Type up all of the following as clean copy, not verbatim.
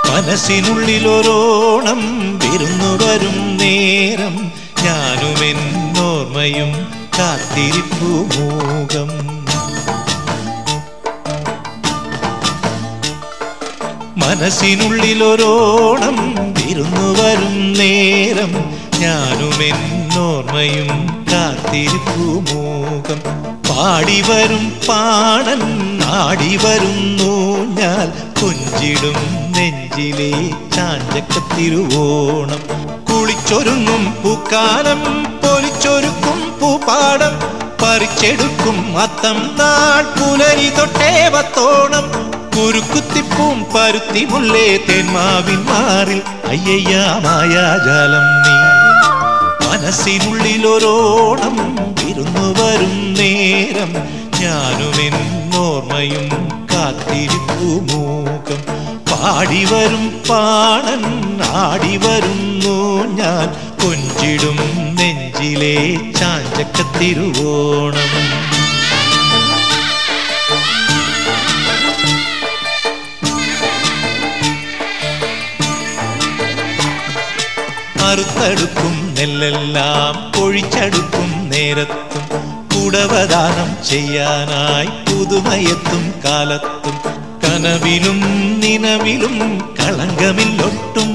മനസ്സിനുള്ളിലൊരോണം വിരുന്നു വരും നേരം ഞാനുമെന്നോർമ്മയും കാത്തിരിപ്പു മൂകം. മനസ്സിനുള്ളിലൊരോണം വിരുന്നു വരും നേരം ഞാനുമെന്നോർമ്മയും കാത്തിരിപ്പു മൂകം. പാടിവരും പാടൻ ആടിവരുന്നു ഞാൻ കൊഞ്ചിടും നെഞ്ചിലെ ചാഞ്ചക്കത്തിരുവോണം. കുളിച്ചൊരുങ്ങും പൂക്കാലം പൊലിച്ചൊരുക്കും പൂപ്പാടം പറിച്ചെടുക്കും അത്തം നാൾ പുലരി തൊട്ടേവത്തോണം. കുരുക്കുത്തിപ്പൂം പരുത്തി മുല്ലേ തേന്മാവിൻ മാറിൽ അയ്യയ്യാ മായാജാലം നീ. മനസ്സിനുള്ളിലൊരോണം വിരുന്നു വരും നേരം ഞാനുമെന്നോർമ്മയും കാത്തിരിപ്പു മൂകം. പാടിവരും പാടൻ ആടിവരുന്നു ഞാൻ കൊഞ്ചിടും നെഞ്ചിലെ ചാഞ്ചക്കത്തിരുവോണം. അറുത്തടുക്കും നെല്ലെല്ലാം പൊഴിച്ചടുക്കും നേരത്തും കുടവദാനം ചെയ്യാനായി പുതുമയെത്തും കാലത്തും കനവിലും നിനവിലും കളങ്കമില്ലൊട്ടും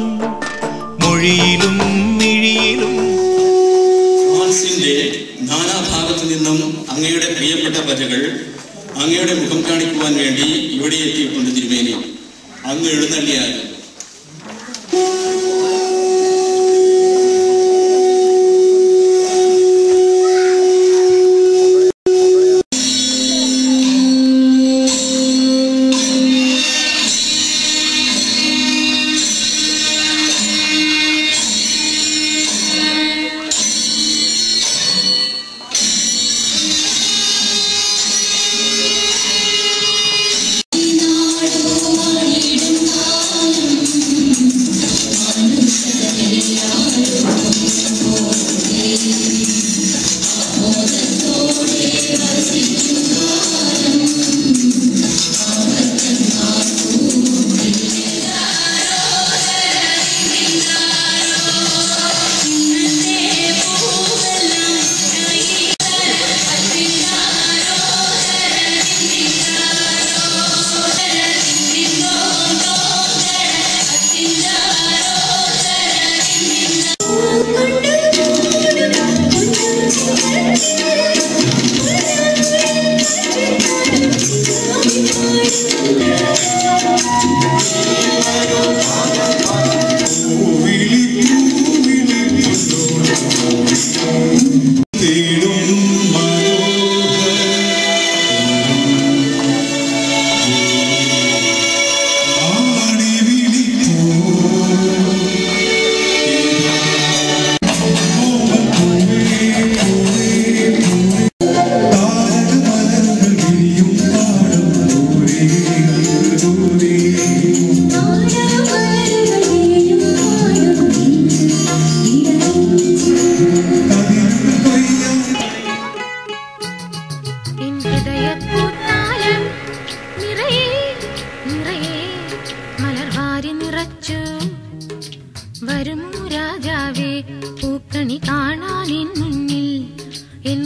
മൊഴിയിലും മിഴിയിലും. നാനാഭാഗത്തു നിന്നും അങ്ങയുടെ പ്രിയപ്പെട്ട പ്രജകൾ അങ്ങയുടെ മുഖം കാണിക്കുവാൻ വേണ്ടി ഇവിടെ എത്തിയിട്ടുണ്ട്. തിരുമേനി, അങ്ങ് എഴുന്നള്ളിയാൽ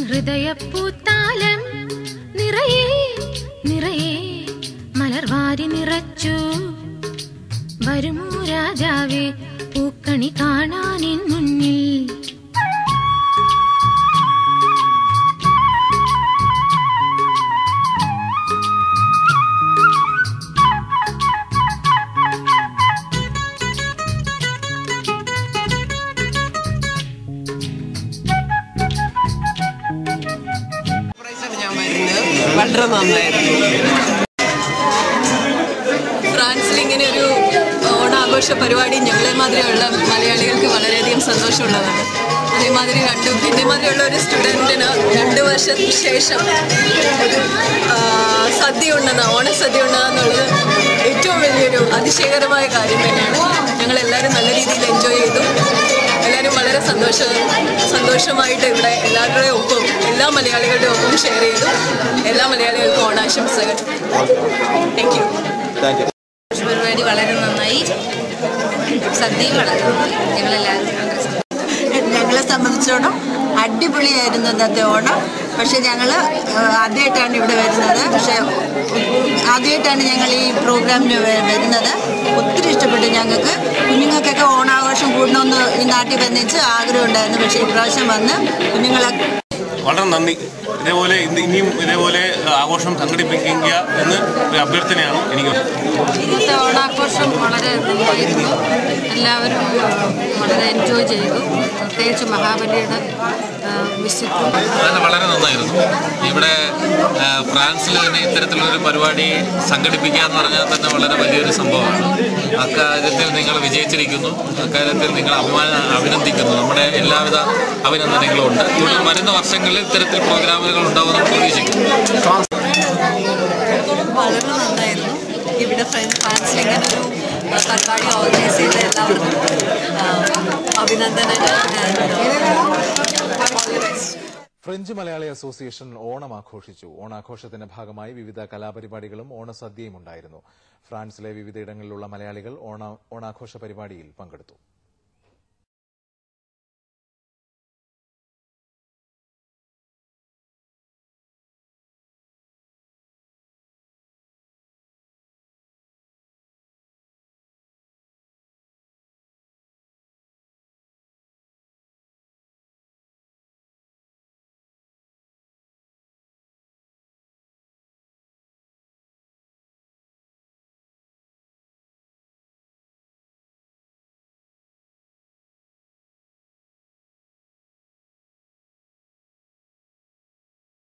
ഹൃദയപ്പൂത്താലം നിറയെ നിറയെ മലർവാരി നിറച്ചു. വരുമോ രാജാവേ പൂക്കണി കാണാനിൻ മുന്നിൽ. വളരെ നന്നായിരുന്നു. ഫ്രാൻസിൽ ഇങ്ങനെ ഒരു ഓണാഘോഷ പരിപാടി ഞങ്ങളെ മാതിരിയുള്ള മലയാളികൾക്ക് വളരെയധികം സന്തോഷമുള്ളതാണ്. അതേമാതിരി ഇതേമാതിരിയുള്ള ഒരു സ്റ്റുഡൻറ്റിന് 2 വർഷത്തിന് ശേഷം ഒരു സദ്യ ഉണ്ടെന്ന് ഓണസദ്യ ഉണ്ടെന്നുള്ളത് ഏറ്റവും വലിയൊരു അതിശയകരമായ കാര്യം തന്നെയാണ്. ഞങ്ങളെല്ലാവരും നല്ല രീതിയിൽ എൻജോയ് ചെയ്തു. എല്ലാവരും വളരെ സന്തോഷമായിട്ട് ഇവിടെ എല്ലാവരുടെയും ഒപ്പം എല്ലാ മലയാളികളുടെ ഒപ്പം ഷെയർ ചെയ്തു. എല്ലാ മലയാളികൾക്കും ഓണാശംസകൾ. Thank you. പരിപാടി വളരെ നന്നായി, സദ്യയും വളരെ നന്നായി. ഞങ്ങളെ സംബന്ധിച്ചോളം അടിപൊളിയായിരുന്നു ഇന്നത്തെ ഓണം. പക്ഷെ ഞങ്ങൾ ആദ്യമായിട്ടാണ് ഇവിടെ വരുന്നത്. പക്ഷെ ആദ്യമായിട്ടാണ് ഞങ്ങൾ ഈ പ്രോഗ്രാമിന് വരുന്നത്. ഒത്തിരി ഇഷ്ടപ്പെട്ടു. ഞങ്ങൾക്ക് കുഞ്ഞുങ്ങൾക്കൊക്കെ ഓണാഘോഷം കൂടണമെന്ന് ഈ നാട്ടിൽ വന്നിച്ച് ആഗ്രഹം ഉണ്ടായിരുന്നു. പക്ഷേ ഇപ്രാവശ്യം വന്ന് കുഞ്ഞുങ്ങളെ വളരെ നന്ദി. ഇതേപോലെ ഇനിയും ഇതേപോലെ ആഘോഷം സംഘടിപ്പിക്കുക എന്ന് ഒരു അഭ്യർത്ഥനയാണ് എനിക്ക്. ഇന്നത്തെ ഓണാഘോഷം വളരെ നന്നായിരുന്നു. എല്ലാവരും വളരെ എൻജോയ് ചെയ്തു. പ്രത്യേകിച്ച് മഹാബലിയുടെ അത് വളരെ നന്നായിരുന്നു. ഇവിടെ ഫ്രാൻസിൽ തന്നെ ഇത്തരത്തിലൊരു പരിപാടി സംഘടിപ്പിക്കുക എന്ന് പറഞ്ഞാൽ തന്നെ വളരെ വലിയൊരു സംഭവമാണ്. അക്കാര്യത്തിൽ നിങ്ങൾ വിജയിച്ചിരിക്കുന്നു. അക്കാര്യത്തിൽ നിങ്ങൾ അഭിനന്ദിക്കുന്നു. നമ്മുടെ എല്ലാവിധ അഭിനന്ദനങ്ങളും ഉണ്ട്. വരുന്ന വർഷങ്ങളിൽ ഇത്തരത്തിൽ പ്രോഗ്രാമുകൾ ഉണ്ടാവുമെന്ന് പ്രതീക്ഷിക്കുന്നു. വളരെ നന്നായിരുന്നു. ഇവിടെ ഫ്രാൻസിൽ ഇങ്ങനൊരു പരിപാടി ഓർഗനൈസ് ചെയ്ത എല്ലാവർക്കും അഭിനന്ദനങ്ങൾ. ഫ്രഞ്ച് മലയാളി അസോസിയേഷൻ ഓണം ആഘോഷിച്ചു. ഓണാഘോഷത്തിന്റെ ഭാഗമായി വിവിധ കലാപരിപാടികളും ഓണസദ്യയും ഉണ്ടായിരുന്നു. ഫ്രാൻസിലെ വിവിധയിടങ്ങളിലുള്ള മലയാളികൾ ഓണാഘോഷ പരിപാടിയിൽ പങ്കെടുത്തു.